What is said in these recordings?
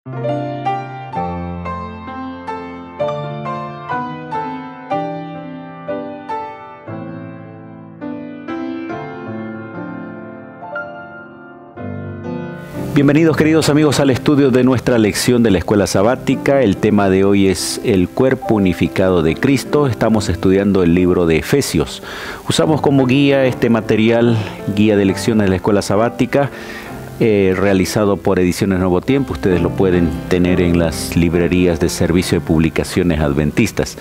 Bienvenidos, queridos amigos, al estudio de nuestra lección de la Escuela Sabática. El tema de hoy es el cuerpo unificado de Cristo. Estamos estudiando el libro de Efesios. Usamos como guía este material, guía de lecciones de la Escuela Sabática, realizado por Ediciones Nuevo Tiempo. Ustedes lo pueden tener en las librerías de Servicio de Publicaciones Adventistas.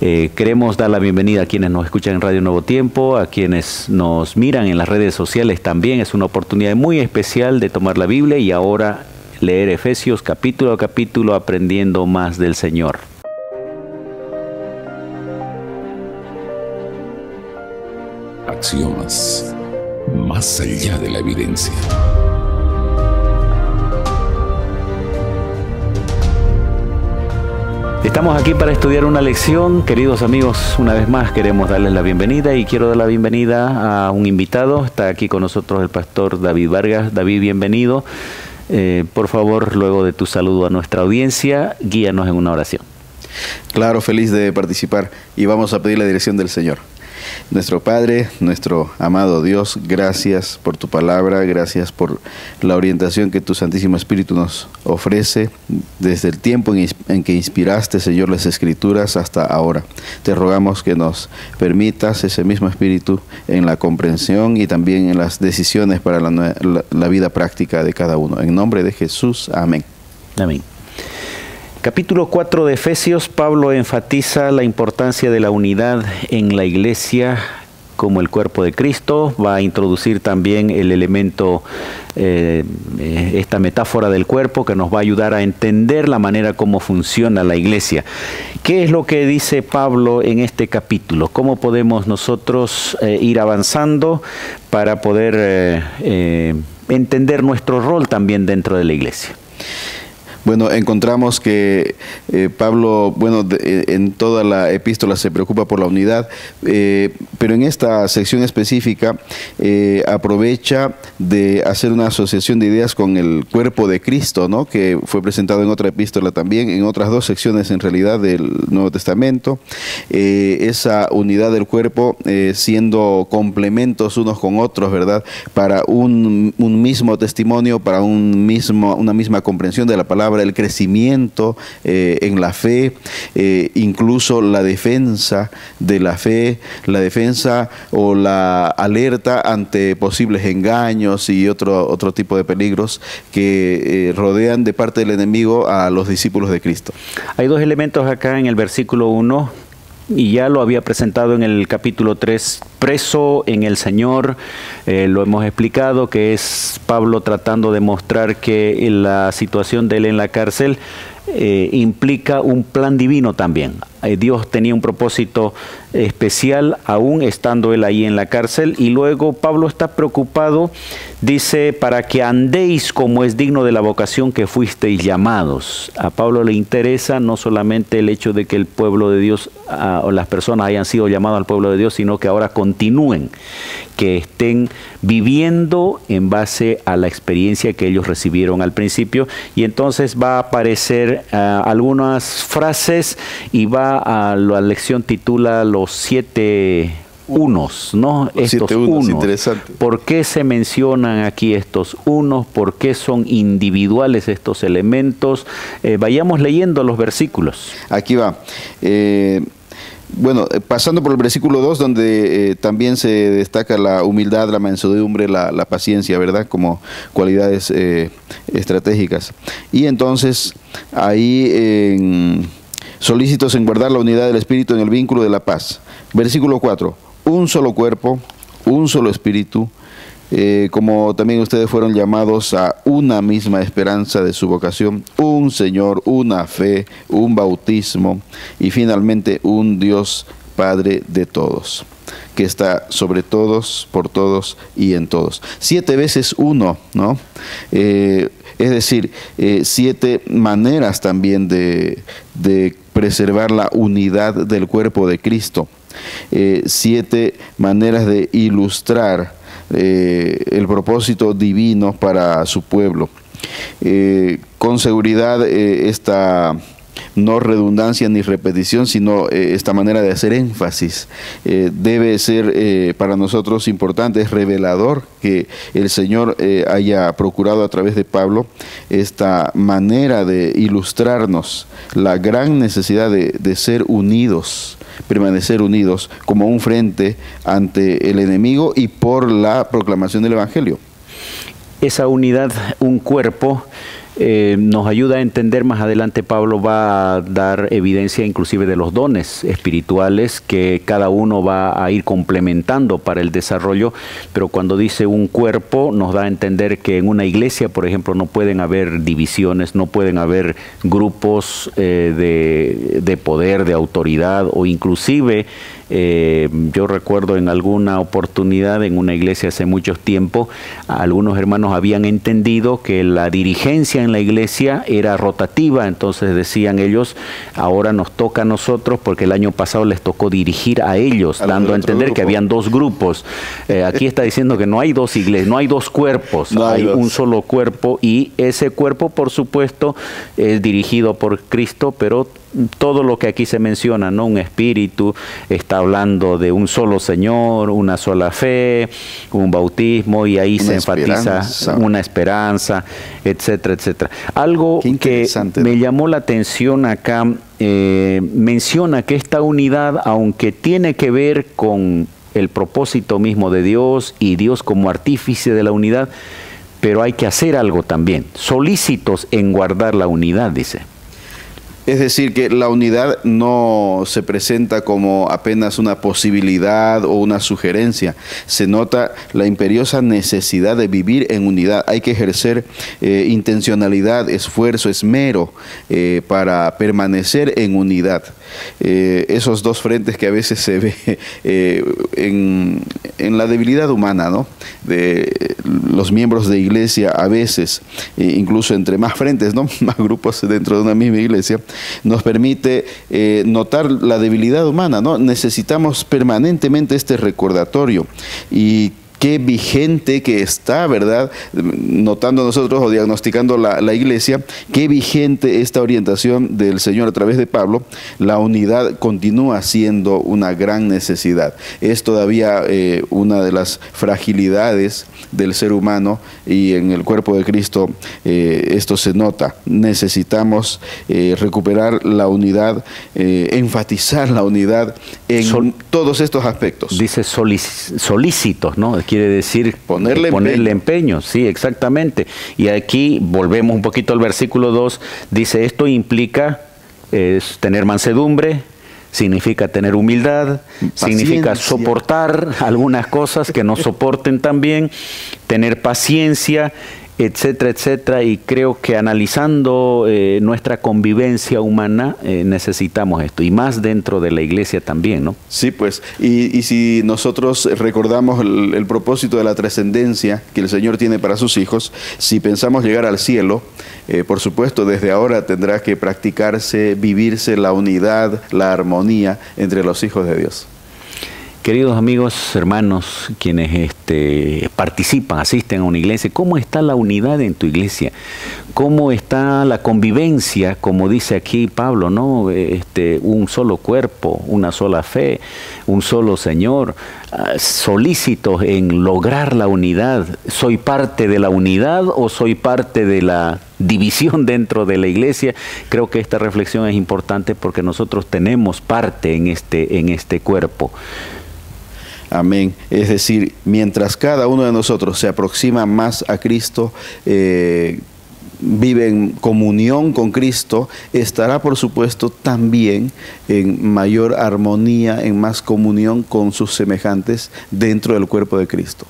Queremos dar la bienvenida a quienes nos escuchan en Radio Nuevo Tiempo, a quienes nos miran en las redes sociales también. Es una oportunidad muy especial de tomar la Biblia y ahora leer Efesios capítulo a capítulo, aprendiendo más del Señor. Axiomas, más allá de la evidencia. Estamos aquí para estudiar una lección. Queridos amigos, una vez más queremos darles la bienvenida y quiero dar la bienvenida a un invitado. Está aquí con nosotros el pastor David Vargas. David, bienvenido. Por favor, luego de tu saludo a nuestra audiencia, guíanos en una oración. Claro, feliz de participar y vamos a pedir la dirección del Señor. Nuestro Padre, nuestro amado Dios, gracias por tu palabra, gracias por la orientación que tu Santísimo Espíritu nos ofrece desde el tiempo en que inspiraste, Señor, las Escrituras hasta ahora. Te rogamos que nos permitas ese mismo Espíritu en la comprensión y también en las decisiones para la vida práctica de cada uno. En nombre de Jesús, amén. Amén. Capítulo 4 de Efesios, Pablo enfatiza la importancia de la unidad en la iglesia como el cuerpo de Cristo. Va a introducir también el elemento, esta metáfora del cuerpo que nos va a ayudar a entender la manera como funciona la iglesia. ¿Qué es lo que dice Pablo en este capítulo? ¿Cómo podemos nosotros ir avanzando para poder entender nuestro rol también dentro de la iglesia? Bueno, encontramos que Pablo, en toda la epístola se preocupa por la unidad, pero en esta sección específica aprovecha de hacer una asociación de ideas con el cuerpo de Cristo, ¿no? Que fue presentado en otra epístola también, en otras dos secciones en realidad del Nuevo Testamento. Esa unidad del cuerpo siendo complementos unos con otros, ¿verdad? Para un mismo testimonio, para una misma comprensión de la palabra, el crecimiento en la fe, incluso la defensa de la fe, la defensa o la alerta ante posibles engaños y otro tipo de peligros que rodean de parte del enemigo a los discípulos de Cristo. Hay dos elementos acá en el versículo 1. Y ya lo había presentado en el capítulo 3, preso en el Señor. Lo hemos explicado, que es Pablo tratando de mostrar que la situación de él en la cárcel implica un plan divino también. Dios tenía un propósito especial aún estando él ahí en la cárcel, y luego Pablo está preocupado, dice, para que andéis como es digno de la vocación que fuisteis llamados. A Pablo le interesa no solamente el hecho de que el pueblo de Dios o las personas hayan sido llamados al pueblo de Dios, sino que ahora continúen, que estén viviendo en base a la experiencia que ellos recibieron al principio. Y entonces va a aparecer algunas frases y va a la lección titula los 7 unos, ¿no? Estos unos. Interesante. ¿Por qué se mencionan aquí estos unos? ¿Por qué son individuales estos elementos? Vayamos leyendo los versículos. Aquí va. Pasando por el versículo 2, donde también se destaca la humildad, la mansedumbre, la paciencia, ¿verdad? Como cualidades estratégicas. Y entonces, ahí solícitos en guardar la unidad del Espíritu en el vínculo de la paz. Versículo 4, un solo cuerpo, un solo Espíritu, como también ustedes fueron llamados a una misma esperanza de su vocación, un Señor, una fe, un bautismo y finalmente un Dios Padre de todos, que está sobre todos, por todos y en todos. 7 veces uno, ¿no? Es decir, 7 maneras también de preservar la unidad del cuerpo de Cristo. 7 maneras de ilustrar el propósito divino para su pueblo. Con seguridad esta no redundancia ni repetición, sino esta manera de hacer énfasis debe ser para nosotros importante, es revelador que el Señor haya procurado a través de Pablo esta manera de ilustrarnos la gran necesidad de ser unidos, permanecer unidos como un frente ante el enemigo y por la proclamación del Evangelio. Esa unidad, un cuerpo, nos ayuda a entender. Más adelante Pablo va a dar evidencia inclusive de los dones espirituales que cada uno va a ir complementando para el desarrollo, pero cuando dice un cuerpo nos da a entender que en una iglesia, por ejemplo, no pueden haber divisiones, no pueden haber grupos de poder, de autoridad, o inclusive yo recuerdo en alguna oportunidad en una iglesia hace mucho tiempo, algunos hermanos habían entendido que la dirigencia en la iglesia era rotativa, entonces decían ellos, ahora nos toca a nosotros porque el año pasado les tocó dirigir a ellos, dando a entender que habían dos grupos. Aquí está diciendo que no hay dos iglesias, no hay dos cuerpos, no hay un solo cuerpo, y ese cuerpo por supuesto es dirigido por Cristo, pero todo lo que aquí se menciona, ¿no? Un espíritu, está hablando de un solo Señor, una sola fe, un bautismo, y ahí se enfatiza una esperanza, etcétera, etcétera. Algo que me llamó la atención acá, menciona que esta unidad, aunque tiene que ver con el propósito mismo de Dios y Dios como artífice de la unidad, pero hay que hacer algo también, solícitos en guardar la unidad, dice. Es decir, que la unidad no se presenta como apenas una posibilidad o una sugerencia. Se nota la imperiosa necesidad de vivir en unidad. Hay que ejercer intencionalidad, esfuerzo, esmero para permanecer en unidad. Esos dos frentes que a veces se ve en la debilidad humana, ¿no? De los miembros de iglesia, a veces, incluso entre más frentes, ¿no? Más grupos dentro de una misma iglesia, nos permite notar la debilidad humana, ¿no? Necesitamos permanentemente este recordatorio. Y qué vigente que está, ¿verdad? Notando nosotros o diagnosticando la iglesia, qué vigente esta orientación del Señor a través de Pablo. La unidad continúa siendo una gran necesidad. Es todavía una de las fragilidades del ser humano, y en el cuerpo de Cristo esto se nota. Necesitamos recuperar la unidad, enfatizar la unidad en todos estos aspectos. Dice solícitos, ¿no? Quiere decir ponerle empeño. Sí, exactamente. Y aquí volvemos un poquito al versículo 2, dice, esto implica tener mansedumbre, significa tener humildad, significa soportar algunas cosas que no soporten también, tener paciencia, etcétera, etcétera. Y creo que analizando nuestra convivencia humana necesitamos esto, y más dentro de la iglesia también, ¿no? Sí, pues, y si nosotros recordamos el propósito de la trascendencia que el Señor tiene para sus hijos, si pensamos llegar al cielo, por supuesto, desde ahora tendrá que practicarse, vivirse la unidad, la armonía entre los hijos de Dios. Queridos amigos, hermanos, quienes participan, asisten a una iglesia, ¿cómo está la unidad en tu iglesia? ¿Cómo está la convivencia, como dice aquí Pablo, ¿no? Un solo cuerpo, una sola fe, un solo Señor, solícitos en lograr la unidad. ¿Soy parte de la unidad o soy parte de la división dentro de la iglesia? Creo que esta reflexión es importante porque nosotros tenemos parte en este cuerpo. Amén. Es decir, mientras cada uno de nosotros se aproxima más a Cristo, vive en comunión con Cristo, estará por supuesto también en mayor armonía, en más comunión con sus semejantes dentro del cuerpo de Cristo.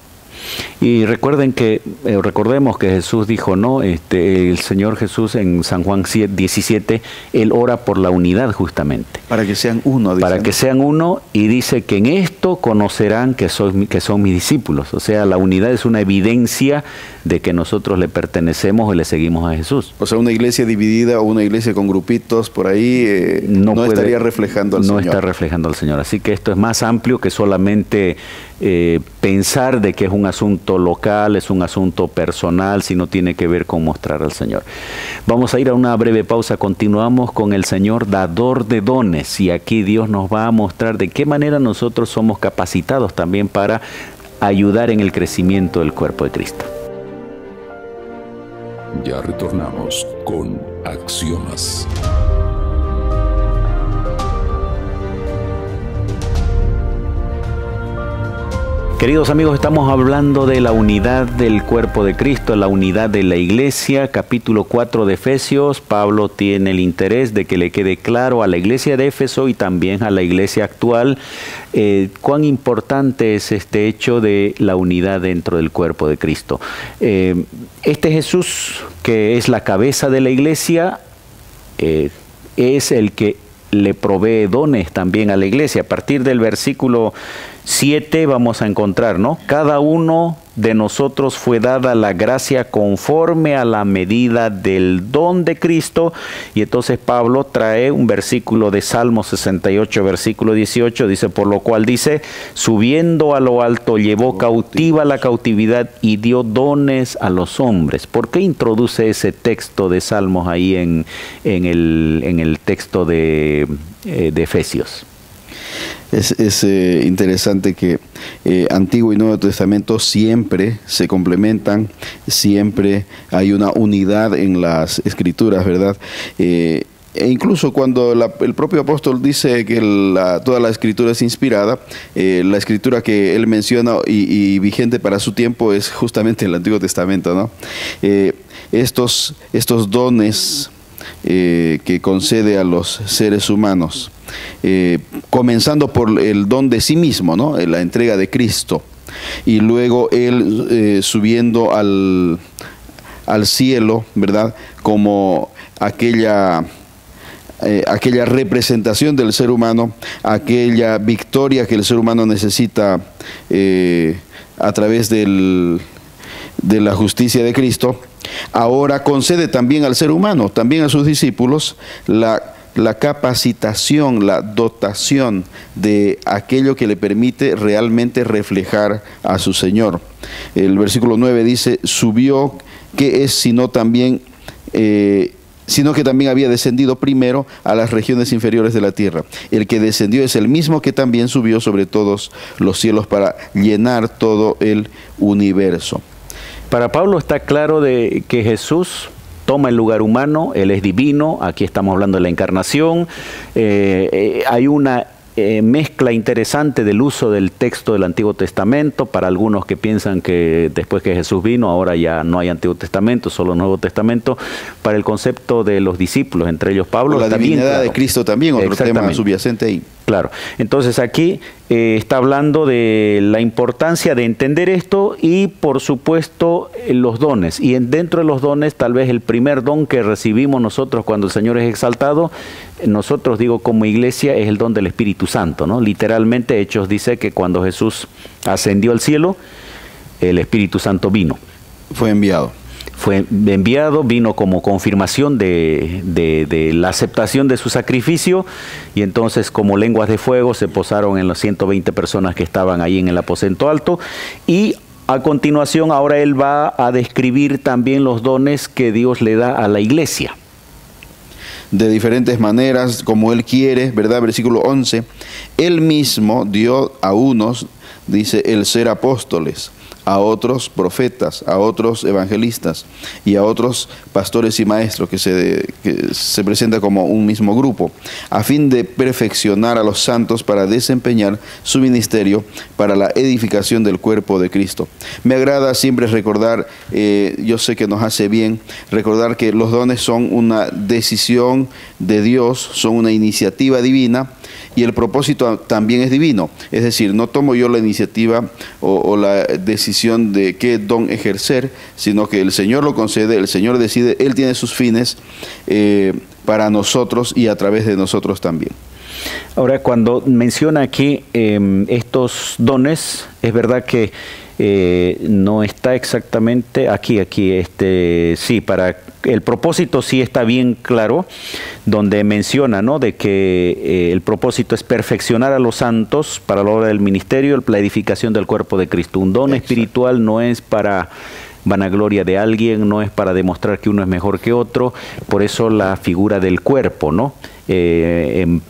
Y recordemos que Jesús dijo, ¿no? El Señor Jesús en San Juan 17, Él ora por la unidad justamente. Para que sean uno. Dice, para que sean uno, y dice que en esto conocerán que son mis discípulos. O sea, la unidad es una evidencia de que nosotros le pertenecemos y le seguimos a Jesús. O sea, una iglesia dividida o una iglesia con grupitos por ahí no estaría reflejando al Señor. No está reflejando al Señor. Así que esto es más amplio que solamente pensar de que es un asunto local, es un asunto personal, sino tiene que ver con mostrar al Señor. Vamos a ir a una breve pausa, continuamos con el Señor dador de dones, y aquí Dios nos va a mostrar de qué manera nosotros somos capacitados también para ayudar en el crecimiento del cuerpo de Cristo. Ya retornamos con Axiomas. Queridos amigos, estamos hablando de la unidad del cuerpo de Cristo, la unidad de la iglesia, capítulo 4 de Efesios. Pablo tiene el interés de que le quede claro a la iglesia de Éfeso y también a la iglesia actual cuán importante es este hecho de la unidad dentro del cuerpo de Cristo. Este Jesús, que es la cabeza de la iglesia, es el que le provee dones también a la iglesia. A partir del versículo 7 vamos a encontrar, ¿no? Cada uno de nosotros fue dada la gracia conforme a la medida del don de Cristo. Y entonces Pablo trae un versículo de Salmo 68, versículo 18, dice, por lo cual dice, subiendo a lo alto, llevó cautiva la cautividad y dio dones a los hombres. ¿Por qué introduce ese texto de Salmos ahí en el texto de Efesios? Es interesante que Antiguo y Nuevo Testamento siempre se complementan, siempre hay una unidad en las Escrituras, ¿verdad? E incluso cuando el propio apóstol dice que toda la Escritura es inspirada, la Escritura que él menciona y vigente para su tiempo es justamente el Antiguo Testamento, ¿no? Estos dones que concede a los seres humanos, comenzando por el don de sí mismo, ¿no? La entrega de Cristo, y luego él subiendo al cielo, ¿verdad? Como aquella representación del ser humano, aquella victoria que el ser humano necesita a través de la justicia de Cristo. Ahora concede también al ser humano, también a sus discípulos, la capacitación, la dotación de aquello que le permite realmente reflejar a su Señor. El versículo 9 dice, subió, que es sino que también había descendido primero a las regiones inferiores de la tierra. El que descendió es el mismo que también subió sobre todos los cielos para llenar todo el universo. Para Pablo está claro de que Jesús toma el lugar humano, Él es divino, aquí estamos hablando de la encarnación. Hay una mezcla interesante del uso del texto del Antiguo Testamento, para algunos que piensan que después que Jesús vino, ahora ya no hay Antiguo Testamento, solo Nuevo Testamento, para el concepto de los discípulos, entre ellos Pablo. La divinidad de Cristo también, otro tema subyacente ahí. Claro, entonces aquí está hablando de la importancia de entender esto y por supuesto los dones. Y dentro de los dones, tal vez el primer don que recibimos nosotros cuando el Señor es exaltado, nosotros digo como iglesia, es el don del Espíritu Santo, ¿no? Literalmente Hechos dice que cuando Jesús ascendió al cielo, el Espíritu Santo vino. Fue enviado. Fue enviado, vino como confirmación de la aceptación de su sacrificio, y entonces como lenguas de fuego se posaron en las 120 personas que estaban ahí en el aposento alto. Y a continuación ahora él va a describir también los dones que Dios le da a la iglesia. De diferentes maneras, como Él quiere, ¿verdad? Versículo 11, Él mismo dio a unos, dice, el ser apóstoles, a otros profetas, a otros evangelistas y a otros pastores y maestros, que se presenta como un mismo grupo, a fin de perfeccionar a los santos para desempeñar su ministerio para la edificación del cuerpo de Cristo. Me agrada siempre recordar, yo sé que nos hace bien recordar que los dones son una decisión de Dios, son una iniciativa divina, y el propósito también es divino. Es decir, no tomo yo la iniciativa o la decisión de qué don ejercer, sino que el Señor lo concede, el Señor decide, Él tiene sus fines para nosotros y a través de nosotros también. Ahora, cuando menciona aquí estos dones, es verdad que no está exactamente aquí, sí, para el propósito sí está bien claro, donde menciona, ¿no?, de que el propósito es perfeccionar a los santos para la obra del ministerio, la edificación del cuerpo de Cristo. Un don espiritual no es para vanagloria de alguien, no es para demostrar que uno es mejor que otro, por eso la figura del cuerpo, ¿no? En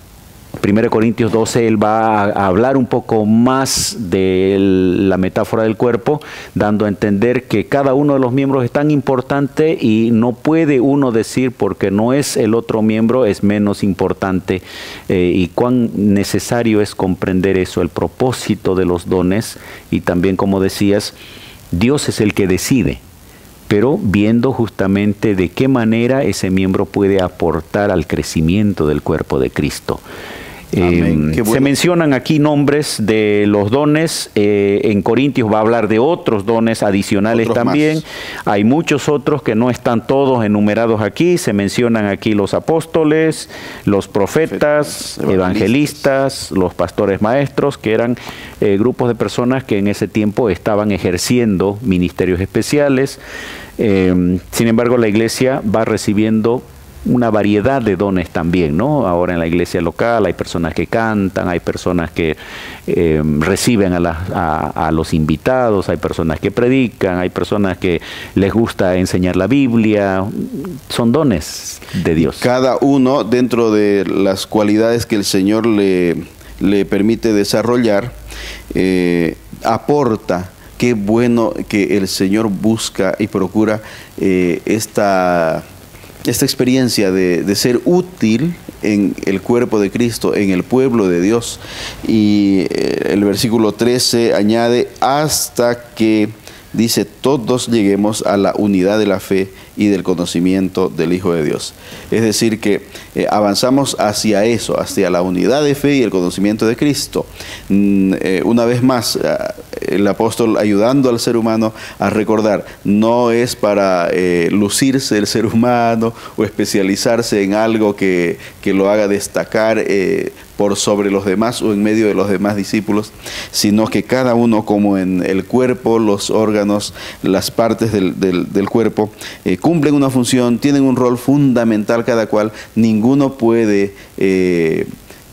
1 Corintios 12 él va a hablar un poco más de la metáfora del cuerpo, dando a entender que cada uno de los miembros es tan importante y no puede uno decir porque no es el otro miembro es menos importante, y cuán necesario es comprender eso, el propósito de los dones, y también, como decías, Dios es el que decide, pero viendo justamente de qué manera ese miembro puede aportar al crecimiento del cuerpo de Cristo. Se mencionan aquí nombres de los dones, en Corintios va a hablar de otros dones adicionales también, hay muchos otros que no están todos enumerados aquí, se mencionan aquí los apóstoles, los profetas, evangelistas, los pastores maestros, que eran grupos de personas que en ese tiempo estaban ejerciendo ministerios especiales. Sin embargo, la iglesia va recibiendo una variedad de dones también, ¿no? Ahora en la iglesia local hay personas que cantan, hay personas que reciben a los invitados, hay personas que predican, hay personas que les gusta enseñar la Biblia. Son dones de Dios. Cada uno, dentro de las cualidades que el Señor le permite desarrollar, aporta. Qué bueno que el Señor busca y procura esta experiencia de ser útil en el cuerpo de Cristo, en el pueblo de Dios. Y el versículo 13 añade, hasta que, dice, todos lleguemos a la unidad de la fe y del conocimiento del Hijo de Dios. Es decir, que avanzamos hacia eso, hacia la unidad de fe y el conocimiento de Cristo. Una vez más, el apóstol ayudando al ser humano a recordar, no es para lucirse el ser humano o especializarse en algo que lo haga destacar por sobre los demás o en medio de los demás discípulos, sino que cada uno, como en el cuerpo, los órganos, las partes del cuerpo, cumplen una función, tienen un rol fundamental cada cual. Ninguno puede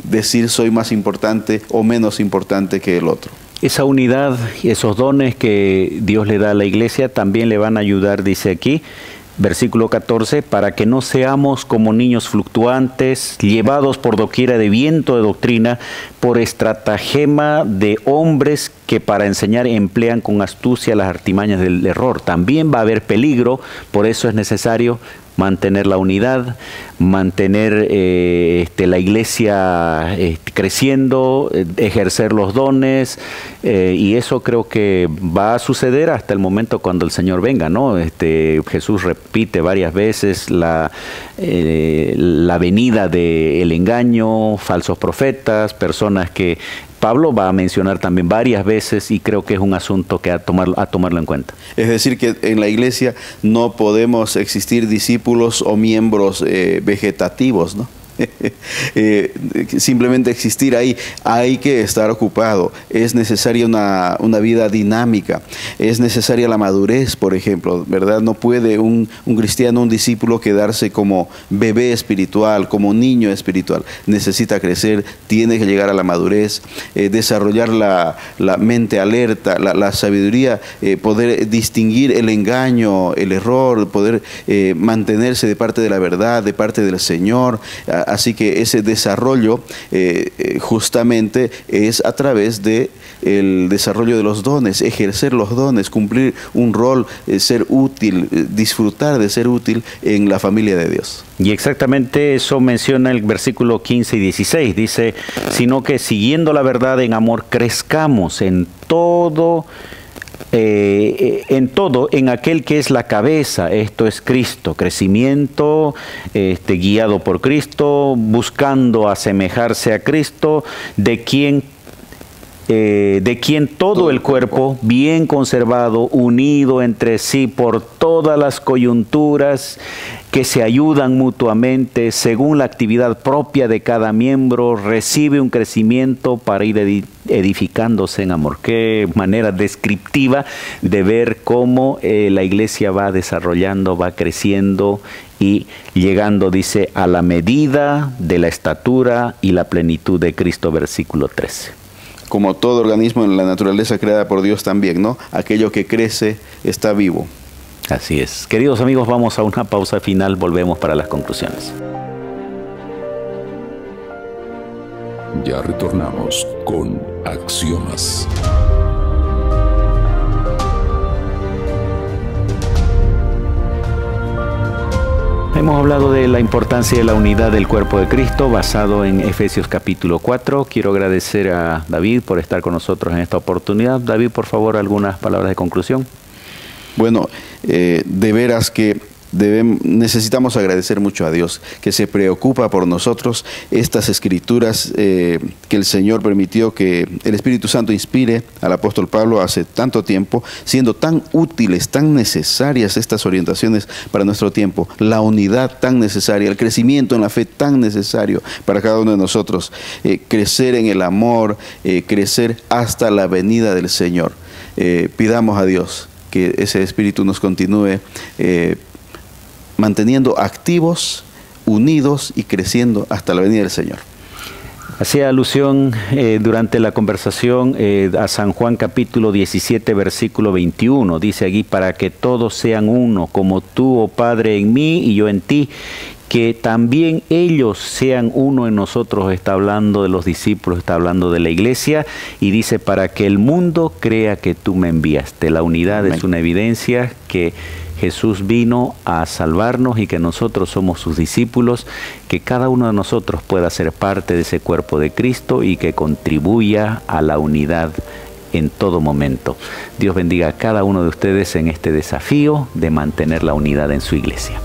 decir soy más importante o menos importante que el otro. Esa unidad y esos dones que Dios le da a la iglesia también le van a ayudar, dice aquí, versículo 14, para que no seamos como niños fluctuantes, llevados por doquiera de viento de doctrina, por estratagema de hombres que para enseñar emplean con astucia las artimañas del error. También va a haber peligro, por eso es necesario mantener la unidad, mantener la iglesia creciendo, ejercer los dones, y eso creo que va a suceder hasta el momento cuando el Señor venga, ¿no? Jesús repite varias veces la venida del engaño, falsos profetas, personas que Pablo va a mencionar también varias veces, y creo que es un asunto que a tomarlo en cuenta. Es decir, que en la iglesia no podemos existir discípulos o miembros vegetativos, ¿no? Simplemente existir ahí. Hay que estar ocupado. Es necesaria una vida dinámica. Es necesaria la madurez, por ejemplo, ¿verdad? No puede un cristiano, un discípulo, quedarse como bebé espiritual, como niño espiritual. Necesita crecer, tiene que llegar a la madurez, desarrollar la mente alerta, la sabiduría, poder distinguir el engaño, el error, poder mantenerse de parte de la verdad, de parte del Señor. Así que ese desarrollo justamente es a través de el desarrollo de los dones, ejercer los dones, cumplir un rol, ser útil, disfrutar de ser útil en la familia de Dios. Y exactamente eso menciona el versículo 15 y 16. Dice, sino que siguiendo la verdad en amor crezcamos en todo, en aquel que es la cabeza, esto es Cristo, crecimiento, guiado por Cristo, buscando asemejarse a Cristo, de quien de quien todo el cuerpo, bien conservado, unido entre sí por todas las coyunturas que se ayudan mutuamente según la actividad propia de cada miembro, recibe un crecimiento para ir edificándose en amor. Qué manera descriptiva de ver cómo la iglesia va desarrollando, va creciendo y llegando, dice, a la medida de la estatura y la plenitud de Cristo, versículo 13. Como todo organismo en la naturaleza creada por Dios también, ¿no? Aquello que crece está vivo. Así es. Queridos amigos, vamos a una pausa final, volvemos para las conclusiones. Ya retornamos con Axiomas. Hemos hablado de la importancia de la unidad del cuerpo de Cristo basado en Efesios capítulo 4. Quiero agradecer a David por estar con nosotros en esta oportunidad. David, por favor, algunas palabras de conclusión. Bueno, de veras que necesitamos agradecer mucho a Dios, que se preocupa por nosotros. Estas escrituras que el Señor permitió que el Espíritu Santo inspire al apóstol Pablo hace tanto tiempo, siendo tan útiles, tan necesarias estas orientaciones para nuestro tiempo, la unidad tan necesaria, el crecimiento en la fe tan necesario para cada uno de nosotros, crecer en el amor, crecer hasta la venida del Señor. Pidamos a Dios que ese Espíritu nos continúe manteniendo activos, unidos y creciendo hasta la venida del Señor. Hacía alusión durante la conversación a San Juan capítulo 17, versículo 21. Dice allí, para que todos sean uno, como tú, oh Padre, en mí y yo en ti, que también ellos sean uno en nosotros. Está hablando de los discípulos, está hablando de la iglesia, y dice, para que el mundo crea que tú me enviaste. La unidad Amén. Es una evidencia que Jesús vino a salvarnos y que nosotros somos sus discípulos, que cada uno de nosotros pueda ser parte de ese cuerpo de Cristo y que contribuya a la unidad en todo momento. Dios bendiga a cada uno de ustedes en este desafío de mantener la unidad en su iglesia.